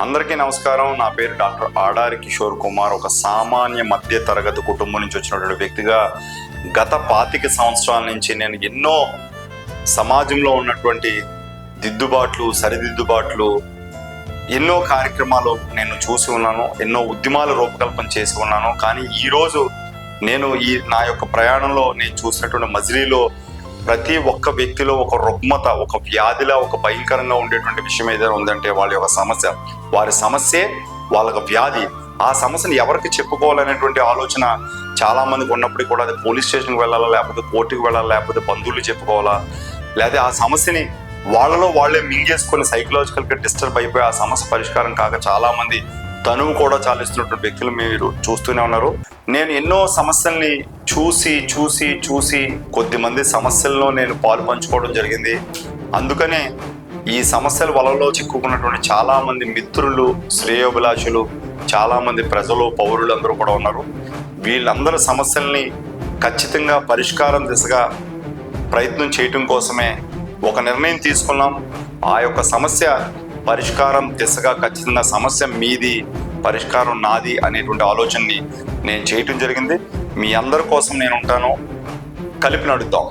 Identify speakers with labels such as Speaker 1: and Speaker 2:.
Speaker 1: అందరికీ నమస్కారం. నా పేరు డాక్టర్ ఆడారి కిషోర్ కుమార్. ఒక సామాన్య మధ్య తరగతి కుటుంబం నుంచి వచ్చినటువంటి వ్యక్తిగా గత 25 సంవత్సరాల నుంచి నేను ఎన్నో సమాజంలో ఉన్నటువంటి దిద్దుబాట్లు, సరిదిద్దుబాట్లు, ఎన్నో కార్యక్రమాలు నేను చూసి ఉన్నాను. ఎన్నో ఉద్యమాల రూపకల్పన చేసి ఉన్నాను. కానీ ఈరోజు నేను నా యొక్క ప్రయాణంలో నేను చూసినటువంటి మజిలీలో ప్రతి ఒక్క వ్యక్తిలో ఒక రుగ్మత, ఒక వ్యాధిలా, ఒక భయంకరంగా ఉండేటువంటి విషయం ఏదైనా ఉందంటే వాళ్ళ యొక్క సమస్య, వారి సమస్యే వాళ్ళకి వ్యాధి. ఆ సమస్యను ఎవరికి చెప్పుకోవాలనేటువంటి ఆలోచన చాలా మందికి ఉన్నప్పటికీ కూడా అది పోలీస్ స్టేషన్కి వెళ్ళాలా, లేకపోతే కోర్టుకి వెళ్ళాలా, లేకపోతే బంధువులు చెప్పుకోవాలా, లేదా ఆ సమస్యని వాళ్ళలో వాళ్ళే మింగేసుకొని సైకలాజికల్గా డిస్టర్బ్ అయిపోయి ఆ సమస్య పరిష్కారం కాక చాలా మంది తనువు కూడా చాలిస్తున్నటువంటి వ్యక్తులు మీరు చూస్తూనే ఉన్నారు. నేను ఎన్నో సమస్యల్ని చూసి కొద్దిమంది సమస్యల్లో నేను పాలు పంచుకోవడం జరిగింది. అందుకనే ఈ సమస్యల వలలో చిక్కుకున్నటువంటి చాలా మంది మిత్రులు, శ్రేయోభిలాషులు, చాలా మంది ప్రజలు, పౌరులు అందరూ కూడా ఉన్నారు. వీళ్ళందరి సమస్యల్ని ఖచ్చితంగా పరిష్కారం దిశగా ప్రయత్నం చేయటం కోసమే ఒక నిర్ణయం తీసుకున్నాం. ఆ యొక్క సమస్య పరిష్కారం దిశగా ఖచ్చితంగా సమస్య మీది, పరిష్కారం నాది అనేటువంటి ఆలోచనని నేను చేయటం జరిగింది. మీ అందరి కోసం నేను ఉంటాను. కలిపి నడుద్దాం.